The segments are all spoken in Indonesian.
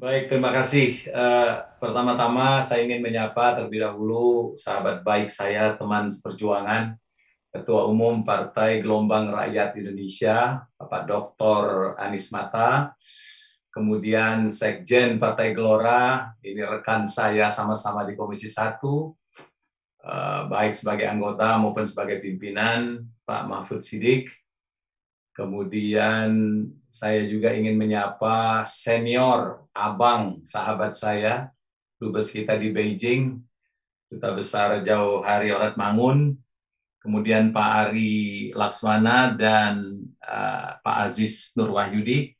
Baik, terima kasih. Pertama-tama saya ingin menyapa terlebih dahulu sahabat baik saya, teman seperjuangan, Ketua Umum Partai Gelombang Rakyat Indonesia, Bapak Dr. Anies Mata, kemudian Sekjen Partai Gelora, ini rekan saya sama-sama di Komisi 1, baik sebagai anggota maupun sebagai pimpinan, Pak Mahfud Siddiq. Kemudian saya juga ingin menyapa senior, abang, sahabat saya, dubes kita di Beijing, Duta Besar Jauh Hari Orat Mangun, kemudian Pak Ari Laksmana dan Pak Aziz Nur Wahyudi,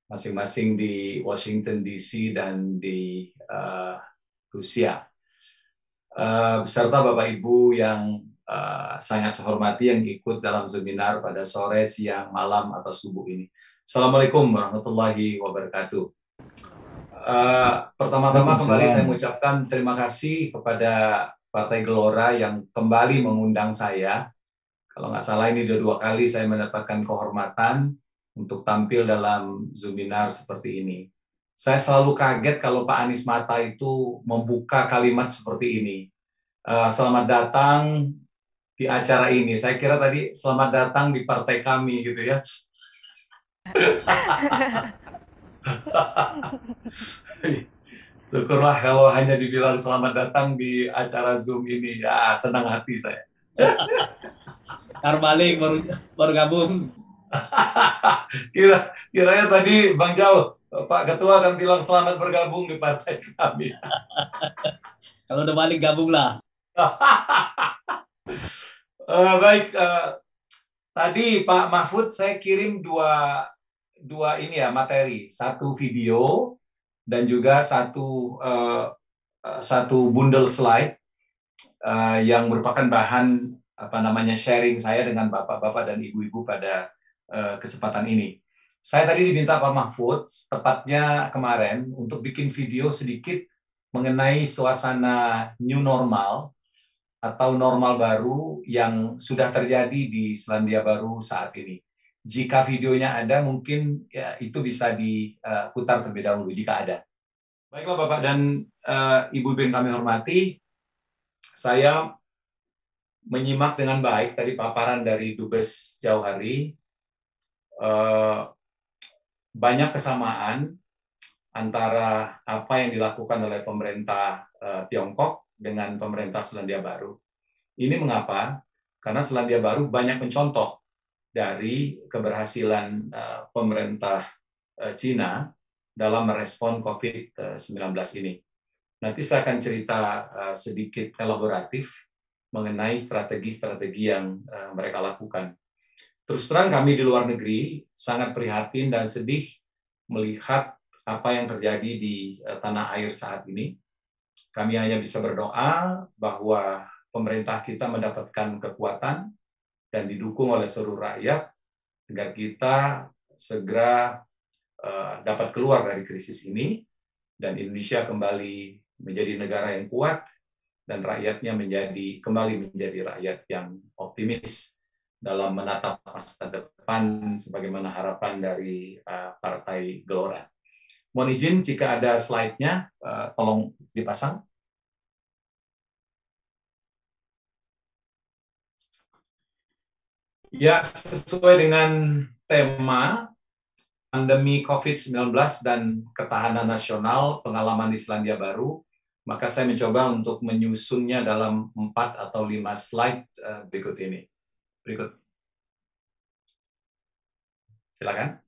masing-masing di Washington DC dan di Rusia. Beserta Bapak Ibu yang sangat saya hormati yang ikut dalam seminar pada sore, siang, malam, atau subuh ini. Assalamualaikum warahmatullahi wabarakatuh. Pertama-tama kembali saya Waalaikumsalam. mengucapkan terima kasih kepada Partai Gelora yang kembali mengundang saya. Kalau nggak salah ini udah 2 kali saya mendapatkan kehormatan untuk tampil dalam seminar seperti ini. Saya selalu kaget kalau Pak Anies Mata itu membuka kalimat seperti ini. Selamat datang di acara ini. Saya kira tadi selamat datang di partai kami gitu ya. Syukurlah kalau hanya dibilang selamat datang di acara Zoom ini. Ya, senang hati saya. Ntar balik baru gabung. Kiranya tadi Bang Jauh, Pak Ketua akan bilang selamat bergabung di partai kami. Kalau udah balik gabung lah. Baik, tadi Pak Mahfud saya kirim dua ini ya materi, satu video dan juga satu bundle slide yang merupakan bahan apa namanya sharing saya dengan bapak-bapak dan ibu-ibu pada kesempatan ini. Saya tadi diminta Pak Mahfud, tepatnya kemarin, untuk bikin video sedikit mengenai suasana new normal atau normal baru yang sudah terjadi di Selandia Baru saat ini. Jika videonya ada, mungkin ya, itu bisa diputar terlebih dahulu jika ada. Baiklah Bapak dan Ibu yang kami hormati, saya menyimak dengan baik tadi paparan dari Dubes Jauh Hari. Banyak kesamaan antara apa yang dilakukan oleh pemerintah Tiongkok dengan pemerintah Selandia Baru. Ini mengapa? Karena Selandia Baru banyak mencontoh dari keberhasilan pemerintah Cina dalam merespon COVID-19 ini. Nanti saya akan cerita sedikit elaboratif mengenai strategi-strategi yang mereka lakukan. Terus terang kami di luar negeri sangat prihatin dan sedih melihat apa yang terjadi di tanah air saat ini. Kami hanya bisa berdoa bahwa pemerintah kita mendapatkan kekuatan dan didukung oleh seluruh rakyat agar kita segera dapat keluar dari krisis ini dan Indonesia kembali menjadi negara yang kuat dan rakyatnya kembali menjadi rakyat yang optimis dalam menatap masa depan sebagaimana harapan dari Partai Gelora. Mohon izin jika ada slide-nya, tolong dipasang. Ya, sesuai dengan tema pandemi COVID-19 dan ketahanan nasional, pengalaman di Selandia Baru, maka saya mencoba untuk menyusunnya dalam 4 atau 5 slide berikut ini. Berikut. Silakan.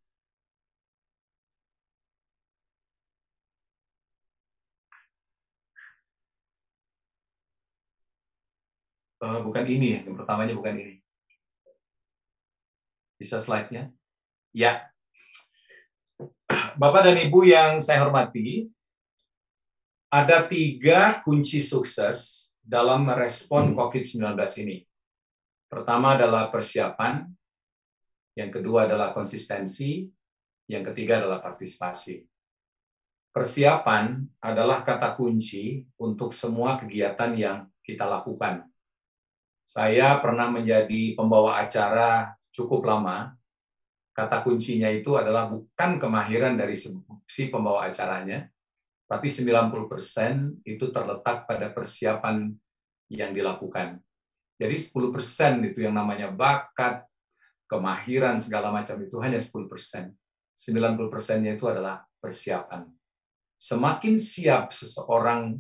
Bukan ini, yang pertamanya bukan ini. Bisa slide-nya? Ya. Bapak dan Ibu yang saya hormati, ada 3 kunci sukses dalam merespon COVID-19 ini. Pertama adalah persiapan, yang kedua adalah konsistensi, yang ketiga adalah partisipasi. Persiapan adalah kata kunci untuk semua kegiatan yang kita lakukan. Saya pernah menjadi pembawa acara cukup lama, kata kuncinya itu adalah bukan kemahiran dari si pembawa acaranya, tapi 90% itu terletak pada persiapan yang dilakukan. Jadi 10% itu yang namanya bakat, kemahiran, segala macam itu hanya 10%. 90%-nya itu adalah persiapan. Semakin siap seseorang,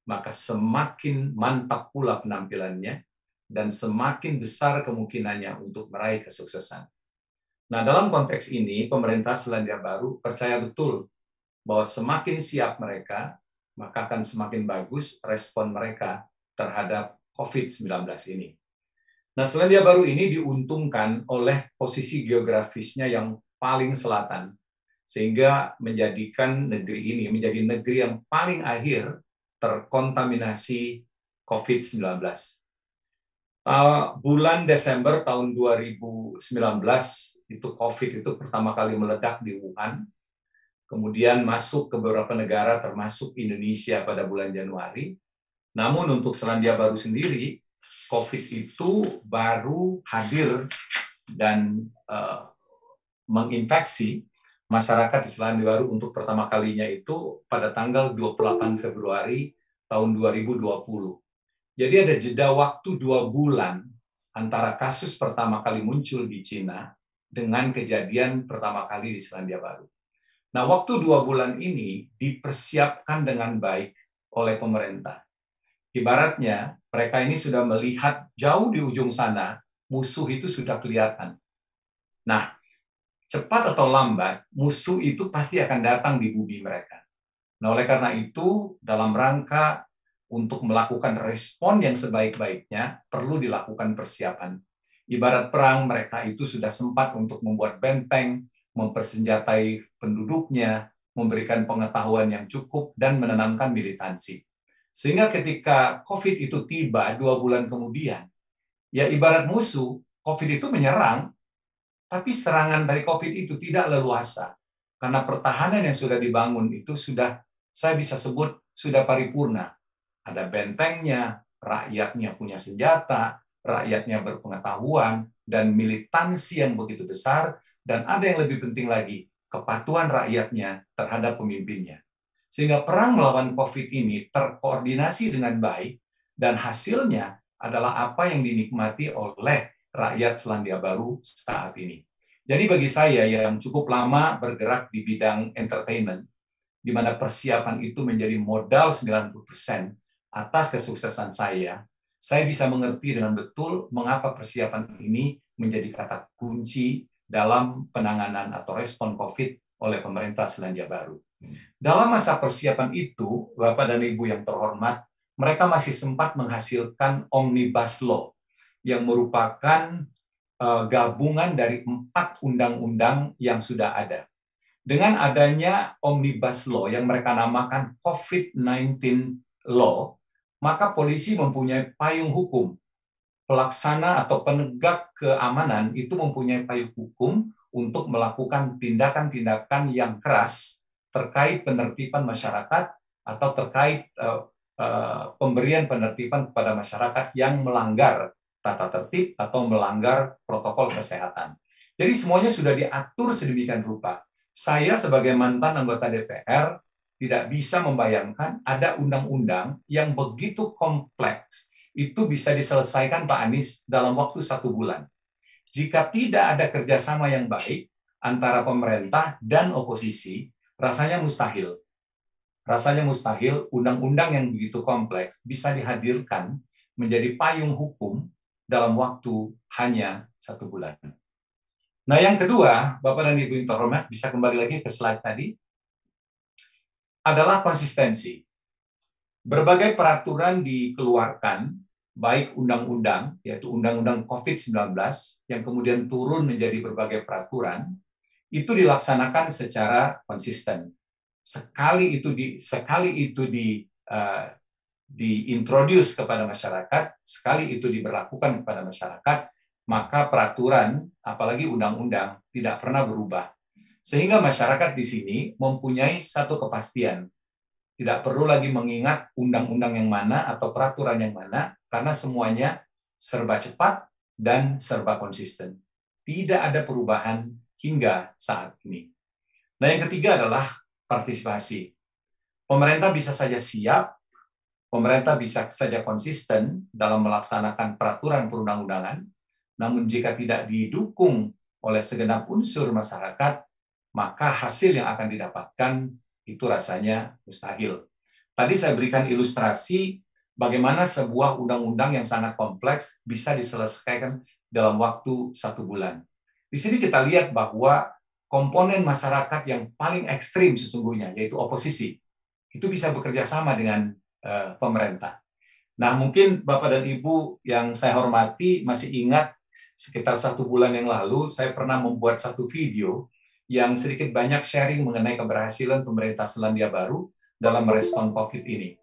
maka semakin mantap pula penampilannya, dan semakin besar kemungkinannya untuk meraih kesuksesan. Nah, dalam konteks ini, pemerintah Selandia Baru percaya betul bahwa semakin siap mereka, maka akan semakin bagus respon mereka terhadap COVID-19 ini. Nah, Selandia Baru ini diuntungkan oleh posisi geografisnya yang paling selatan, sehingga menjadikan negeri ini menjadi negeri yang paling akhir terkontaminasi COVID-19. Bulan Desember tahun 2019, itu COVID itu pertama kali meledak di Wuhan, kemudian masuk ke beberapa negara termasuk Indonesia pada bulan Januari. Namun untuk Selandia Baru sendiri, COVID itu baru hadir dan menginfeksi masyarakat di Selandia Baru untuk pertama kalinya itu pada tanggal 28 Februari tahun 2020. Jadi ada jeda waktu 2 bulan antara kasus pertama kali muncul di Cina dengan kejadian pertama kali di Selandia Baru. Nah, waktu 2 bulan ini dipersiapkan dengan baik oleh pemerintah. Ibaratnya, mereka ini sudah melihat jauh di ujung sana, musuh itu sudah kelihatan. Nah, cepat atau lambat, musuh itu pasti akan datang di bumi mereka. Nah, oleh karena itu, dalam rangka untuk melakukan respon yang sebaik-baiknya, perlu dilakukan persiapan. Ibarat perang, mereka itu sudah sempat untuk membuat benteng, mempersenjatai penduduknya, memberikan pengetahuan yang cukup, dan menanamkan militansi. Sehingga ketika COVID itu tiba 2 bulan kemudian, ya ibarat musuh, COVID itu menyerang, tapi serangan dari COVID itu tidak leluasa. Karena pertahanan yang sudah dibangun itu sudah, saya bisa sebut, sudah paripurna. Ada bentengnya, rakyatnya punya senjata, rakyatnya berpengetahuan, dan militansi yang begitu besar, dan ada yang lebih penting lagi, kepatuhan rakyatnya terhadap pemimpinnya. Sehingga perang melawan COVID ini terkoordinasi dengan baik, dan hasilnya adalah apa yang dinikmati oleh rakyat Selandia Baru saat ini. Jadi bagi saya yang cukup lama bergerak di bidang entertainment, di mana persiapan itu menjadi modal 90% atas kesuksesan saya bisa mengerti dengan betul mengapa persiapan ini menjadi kata kunci dalam penanganan atau respon COVID oleh pemerintah Selandia Baru. Dalam masa persiapan itu, Bapak dan Ibu yang terhormat, mereka masih sempat menghasilkan Omnibus Law yang merupakan gabungan dari 4 undang-undang yang sudah ada. Dengan adanya Omnibus Law yang mereka namakan COVID-19 Law, maka polisi mempunyai payung hukum. Pelaksana atau penegak keamanan itu mempunyai payung hukum untuk melakukan tindakan-tindakan yang keras terkait penertiban masyarakat atau terkait pemberian penertiban kepada masyarakat yang melanggar tata tertib atau melanggar protokol kesehatan. Jadi semuanya sudah diatur sedemikian rupa. Saya sebagai mantan anggota DPR tidak bisa membayangkan ada undang-undang yang begitu kompleks itu bisa diselesaikan Pak Anies dalam waktu 1 bulan. Jika tidak ada kerjasama yang baik antara pemerintah dan oposisi, rasanya mustahil. Rasanya mustahil undang-undang yang begitu kompleks bisa dihadirkan menjadi payung hukum dalam waktu hanya 1 bulan. Nah, yang kedua, Bapak dan Ibu yang terhormat, bisa kembali lagi ke slide tadi, adalah konsistensi. Berbagai peraturan dikeluarkan, baik undang-undang, yaitu undang-undang COVID-19, yang kemudian turun menjadi berbagai peraturan, itu dilaksanakan secara konsisten. Sekali itu diintroduce kepada masyarakat, sekali itu diberlakukan kepada masyarakat, maka peraturan, apalagi undang-undang, tidak pernah berubah. Sehingga masyarakat di sini mempunyai satu kepastian. Tidak perlu lagi mengingat undang-undang yang mana atau peraturan yang mana, karena semuanya serba cepat dan serba konsisten. Tidak ada perubahan hingga saat ini. Nah, yang ketiga adalah partisipasi. Pemerintah bisa saja siap, pemerintah bisa saja konsisten dalam melaksanakan peraturan perundang-undangan, namun jika tidak didukung oleh segenap unsur masyarakat, maka hasil yang akan didapatkan itu rasanya mustahil. Tadi saya berikan ilustrasi bagaimana sebuah undang-undang yang sangat kompleks bisa diselesaikan dalam waktu 1 bulan. Di sini kita lihat bahwa komponen masyarakat yang paling ekstrim sesungguhnya, yaitu oposisi, itu bisa bekerja sama dengan pemerintah. Nah, mungkin Bapak dan Ibu yang saya hormati masih ingat sekitar 1 bulan yang lalu saya pernah membuat satu video yang sedikit banyak sharing mengenai keberhasilan pemerintah Selandia Baru dalam merespon COVID ini.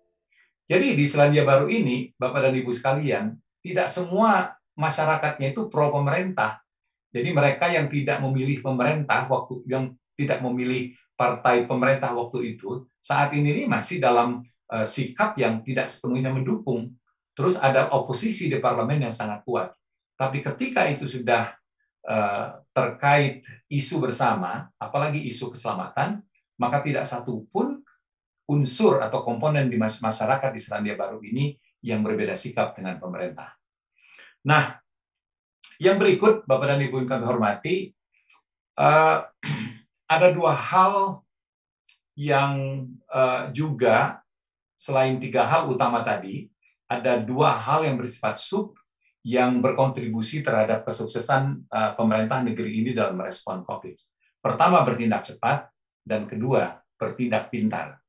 Jadi di Selandia Baru ini, Bapak dan Ibu sekalian, tidak semua masyarakatnya itu pro pemerintah. Jadi mereka yang tidak memilih pemerintah yang tidak memilih partai pemerintah waktu itu, saat ini masih dalam sikap yang tidak sepenuhnya mendukung. Terus ada oposisi di parlemen yang sangat kuat. Tapi ketika itu sudah terkait isu bersama, apalagi isu keselamatan, maka tidak satu pun unsur atau komponen di masyarakat di Selandia Baru ini yang berbeda sikap dengan pemerintah. Nah, yang berikut, Bapak dan Ibu yang kami hormati, ada 2 hal yang juga selain 3 hal utama tadi, ada 2 hal yang bersifat sub yang berkontribusi terhadap kesuksesan pemerintah negeri ini dalam merespon COVID. Pertama, bertindak cepat, dan kedua, bertindak pintar.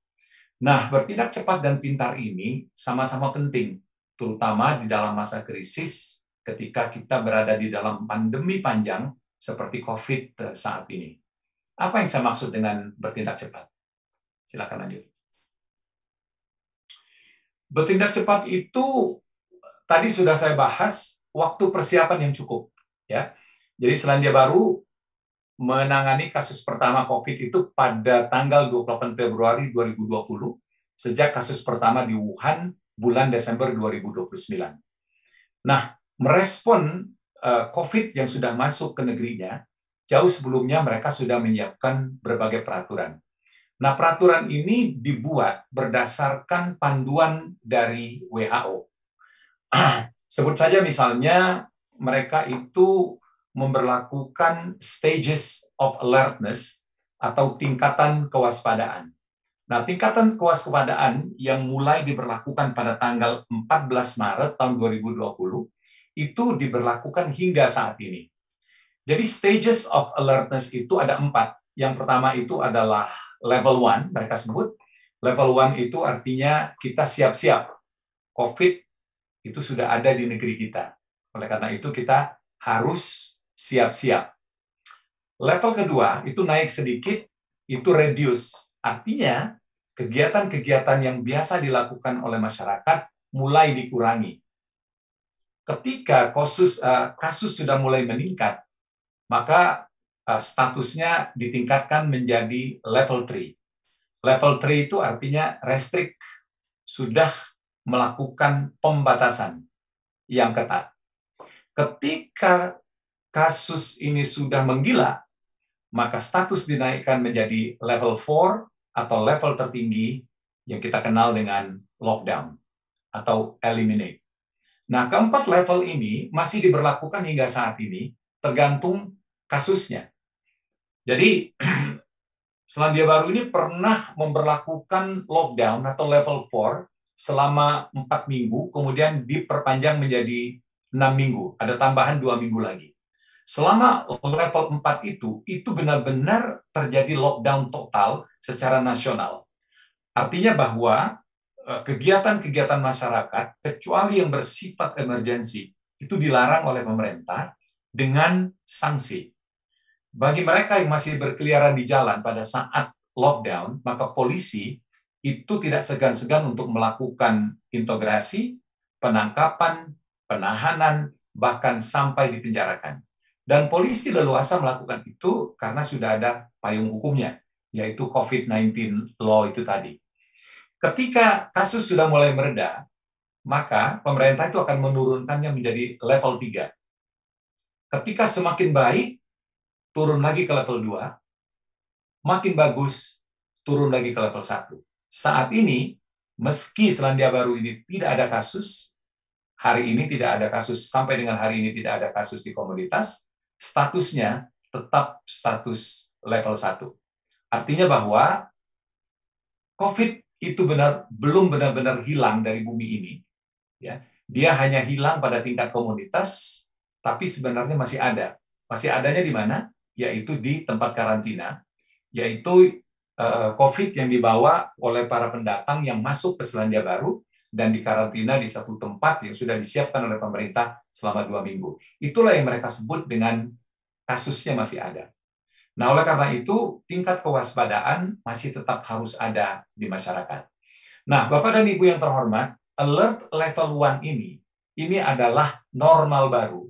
Nah, bertindak cepat dan pintar ini sama-sama penting, terutama di dalam masa krisis ketika kita berada di dalam pandemi panjang seperti COVID saat ini. Apa yang saya maksud dengan bertindak cepat? Silakan lanjut. Bertindak cepat itu tadi sudah saya bahas waktu persiapan yang cukup, ya. Jadi Selandia Baru menangani kasus pertama COVID itu pada tanggal 28 Februari 2020 sejak kasus pertama di Wuhan bulan Desember 2029. Nah, merespon COVID yang sudah masuk ke negerinya, jauh sebelumnya mereka sudah menyiapkan berbagai peraturan. Nah, peraturan ini dibuat berdasarkan panduan dari WHO. Sebut saja misalnya mereka itu memberlakukan stages of alertness atau tingkatan kewaspadaan. Nah, tingkatan kewaspadaan yang mulai diberlakukan pada tanggal 14 Maret tahun 2020 itu diberlakukan hingga saat ini. Jadi stages of alertness itu ada 4. Yang pertama itu adalah level 1, mereka sebut. Level 1 itu artinya kita siap-siap. COVID itu sudah ada di negeri kita. Oleh karena itu kita harus siap-siap. Level kedua itu naik sedikit, itu reduce. Artinya kegiatan-kegiatan yang biasa dilakukan oleh masyarakat mulai dikurangi. Ketika kasus sudah mulai meningkat, maka statusnya ditingkatkan menjadi level 3. Level 3 itu artinya restrict, sudah melakukan pembatasan yang ketat. Ketika kasus ini sudah menggila, maka status dinaikkan menjadi level 4 atau level tertinggi yang kita kenal dengan lockdown atau eliminate. Nah, keempat level ini masih diberlakukan hingga saat ini, tergantung kasusnya. Jadi, Selandia Baru ini pernah memberlakukan lockdown atau level 4 selama 4 minggu, kemudian diperpanjang menjadi 6 minggu. Ada tambahan 2 minggu lagi. Selama level 4 itu benar-benar terjadi lockdown total secara nasional. Artinya bahwa kegiatan-kegiatan masyarakat, kecuali yang bersifat emergensi, itu dilarang oleh pemerintah dengan sanksi. Bagi mereka yang masih berkeliaran di jalan pada saat lockdown, maka polisi itu tidak segan-segan untuk melakukan integrasi, penangkapan, penahanan, bahkan sampai dipenjarakan. Dan polisi leluasa melakukan itu karena sudah ada payung hukumnya, yaitu COVID-19 law itu tadi. Ketika kasus sudah mulai mereda, maka pemerintah itu akan menurunkannya menjadi level 3. Ketika semakin baik, turun lagi ke level 2, makin bagus, turun lagi ke level 1. Saat ini, meski Selandia Baru ini tidak ada kasus, hari ini tidak ada kasus, sampai dengan hari ini tidak ada kasus di komoditas, statusnya tetap status level 1. Artinya bahwa COVID itu belum benar-benar hilang dari bumi ini. Ya. Dia hanya hilang pada tingkat komunitas, tapi sebenarnya masih ada. Masih adanya di mana? Yaitu di tempat karantina, yaitu COVID yang dibawa oleh para pendatang yang masuk ke Selandia Baru dan dikarantina di satu tempat yang sudah disiapkan oleh pemerintah selama 2 minggu. Itulah yang mereka sebut dengan kasusnya masih ada. Nah, oleh karena itu, tingkat kewaspadaan masih tetap harus ada di masyarakat. Nah, Bapak dan Ibu yang terhormat, alert level 1 ini adalah normal baru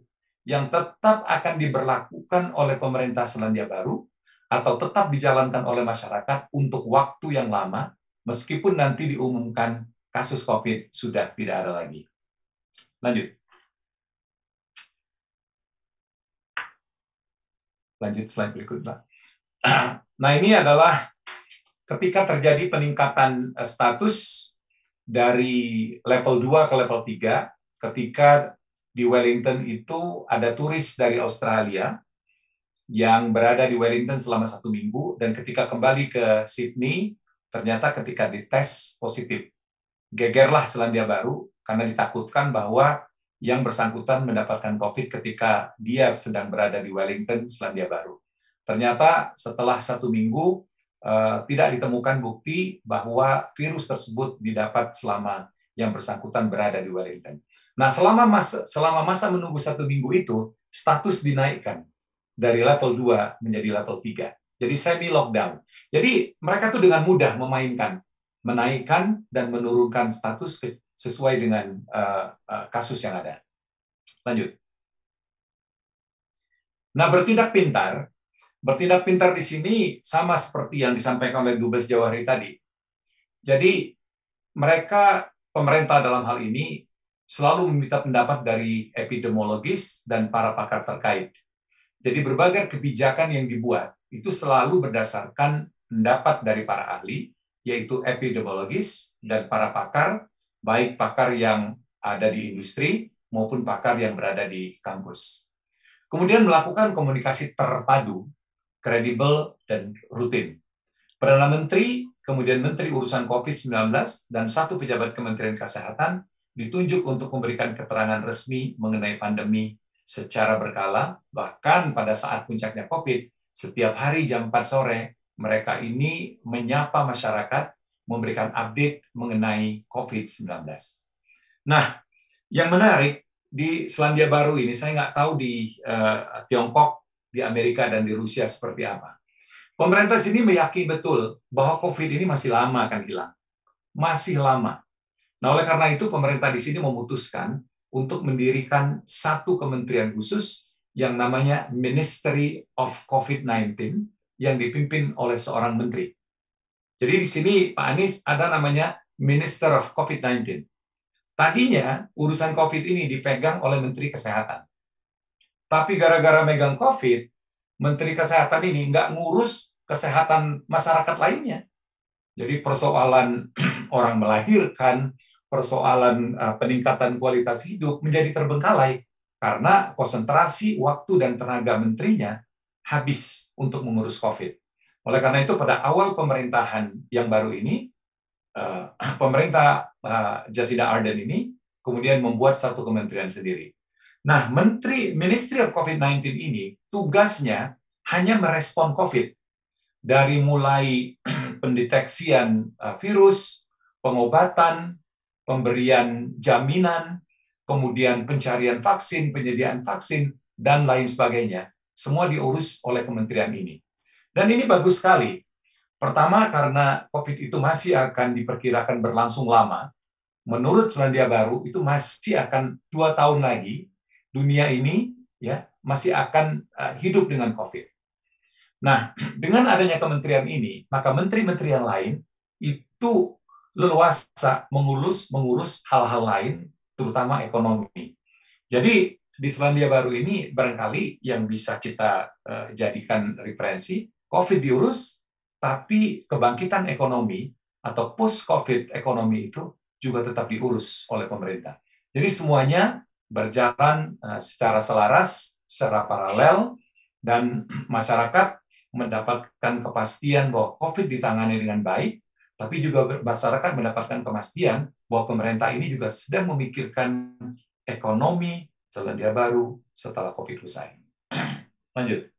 yang tetap akan diberlakukan oleh pemerintah Selandia Baru atau tetap dijalankan oleh masyarakat untuk waktu yang lama, meskipun nanti diumumkan kasus COVID sudah tidak ada lagi. Lanjut. Lanjut slide berikutnya. Nah, ini adalah ketika terjadi peningkatan status dari level 2 ke level 3, ketika di Wellington itu ada turis dari Australia yang berada di Wellington selama 1 minggu, dan ketika kembali ke Sydney, ternyata ketika dites positif. Gegerlah Selandia Baru karena ditakutkan bahwa yang bersangkutan mendapatkan COVID ketika dia sedang berada di Wellington, Selandia Baru. Ternyata setelah 1 minggu, tidak ditemukan bukti bahwa virus tersebut didapat selama yang bersangkutan berada di Wellington. Nah, selama masa menunggu 1 minggu itu, status dinaikkan dari level 2 menjadi level 3. Jadi semi-lockdown. Jadi mereka tuh dengan mudah menaikkan dan menurunkan status sesuai dengan kasus yang ada. Lanjut. Nah, bertindak pintar di sini sama seperti yang disampaikan oleh Dubes Jawahri tadi. Jadi mereka, pemerintah dalam hal ini, selalu meminta pendapat dari epidemiologis dan para pakar terkait. Jadi berbagai kebijakan yang dibuat itu selalu berdasarkan pendapat dari para ahli, yaitu epidemiologis dan para pakar, baik pakar yang ada di industri maupun pakar yang berada di kampus. Kemudian melakukan komunikasi terpadu, kredibel, dan rutin. Perdana Menteri, kemudian Menteri Urusan COVID-19, dan 1 pejabat Kementerian Kesehatan ditunjuk untuk memberikan keterangan resmi mengenai pandemi secara berkala, bahkan pada saat puncaknya COVID, setiap hari jam 4 sore, mereka ini menyapa masyarakat, memberikan update mengenai COVID-19. Nah, yang menarik, di Selandia Baru ini, saya nggak tahu di Tiongkok, di Amerika, dan di Rusia seperti apa. Pemerintah sini meyakini betul bahwa COVID ini masih lama akan hilang. Masih lama. Nah, oleh karena itu, pemerintah di sini memutuskan untuk mendirikan 1 kementerian khusus yang namanya Ministry of COVID-19 yang dipimpin oleh seorang menteri. Jadi di sini Pak Anies ada namanya Minister of COVID-19. Tadinya urusan COVID ini dipegang oleh Menteri Kesehatan. Tapi gara-gara megang COVID, Menteri Kesehatan ini nggak ngurus kesehatan masyarakat lainnya. Jadi persoalan orang melahirkan, persoalan peningkatan kualitas hidup menjadi terbengkalai karena konsentrasi waktu dan tenaga menterinya habis untuk mengurus COVID. Oleh karena itu, pada awal pemerintahan yang baru ini, pemerintah Jacinda Ardern ini kemudian membuat 1 kementerian sendiri. Nah, Ministry of COVID-19 ini tugasnya hanya merespon COVID, dari mulai pendeteksian virus, pengobatan, pemberian jaminan, kemudian pencarian vaksin, penyediaan vaksin, dan lain sebagainya. Semua diurus oleh kementerian ini. Dan ini bagus sekali. Pertama, karena COVID itu masih akan diperkirakan berlangsung lama. Menurut Selandia Baru, itu masih akan 2 tahun lagi, dunia ini ya masih akan hidup dengan COVID. Nah, dengan adanya kementerian ini, maka menteri-menteri yang lain itu leluasa mengurus hal-hal lain, terutama ekonomi. Jadi, di Selandia Baru ini barangkali yang bisa kita jadikan referensi, COVID diurus, tapi kebangkitan ekonomi atau post-COVID ekonomi itu juga tetap diurus oleh pemerintah. Jadi semuanya berjalan secara selaras, secara paralel, dan masyarakat mendapatkan kepastian bahwa COVID ditangani dengan baik, tapi juga masyarakat mendapatkan kepastian bahwa pemerintah ini juga sedang memikirkan ekonomi Selandia Baru setelah COVID usai. Lanjut.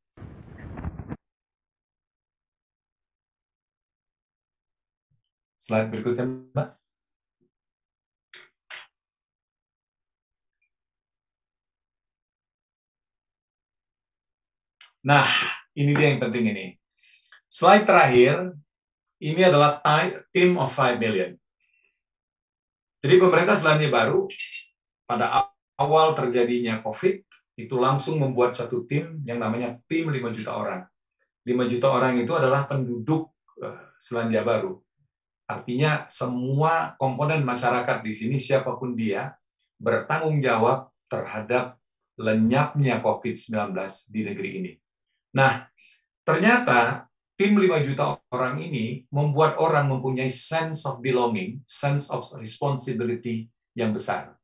Slide berikutnya, Mbak. Nah, ini dia yang penting ini. Slide terakhir, ini adalah team of 5 million. Jadi pemerintah Selandia Baru pada awal terjadinya COVID itu langsung membuat satu tim yang namanya tim 5 juta orang. 5 juta orang itu adalah penduduk Selandia Baru. Artinya semua komponen masyarakat di sini, siapapun dia, bertanggung jawab terhadap lenyapnya COVID-19 di negeri ini. Nah, ternyata tim 5 juta orang ini membuat orang mempunyai sense of belonging, sense of responsibility yang besar.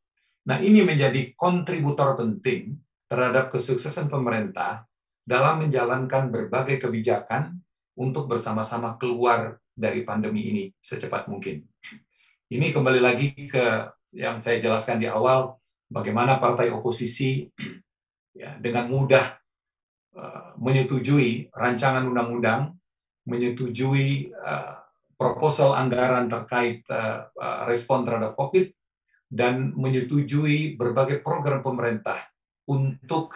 Nah, ini menjadi kontributor penting terhadap kesuksesan pemerintah dalam menjalankan berbagai kebijakan untuk bersama-sama keluar dari pandemi ini secepat mungkin. Ini kembali lagi ke yang saya jelaskan di awal, bagaimana partai oposisi ya, dengan mudah menyetujui rancangan undang-undang, menyetujui proposal anggaran terkait respon terhadap COVID, dan menyetujui berbagai program pemerintah untuk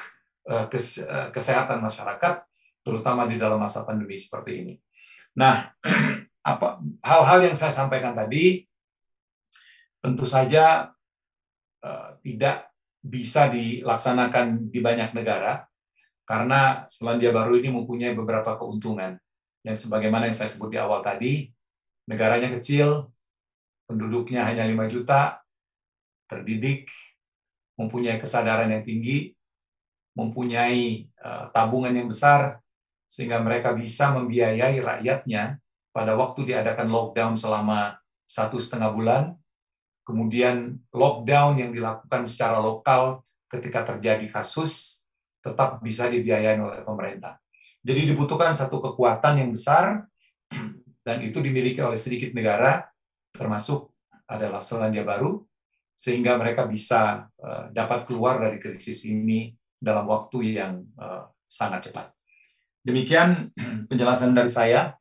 kesehatan masyarakat, terutama di dalam masa pandemi seperti ini. Nah, hal-hal yang saya sampaikan tadi tentu saja tidak bisa dilaksanakan di banyak negara, karena Selandia Baru ini mempunyai beberapa keuntungan. Yang sebagaimana yang saya sebut di awal tadi, negaranya kecil, penduduknya hanya 5 juta, terdidik, mempunyai kesadaran yang tinggi, mempunyai tabungan yang besar, sehingga mereka bisa membiayai rakyatnya pada waktu diadakan lockdown selama 1,5 bulan, kemudian lockdown yang dilakukan secara lokal ketika terjadi kasus, tetap bisa dibiayai oleh pemerintah. Jadi dibutuhkan satu kekuatan yang besar, dan itu dimiliki oleh sedikit negara, termasuk adalah Selandia Baru, sehingga mereka bisa dapat keluar dari krisis ini dalam waktu yang sangat cepat. Demikian penjelasan dari saya.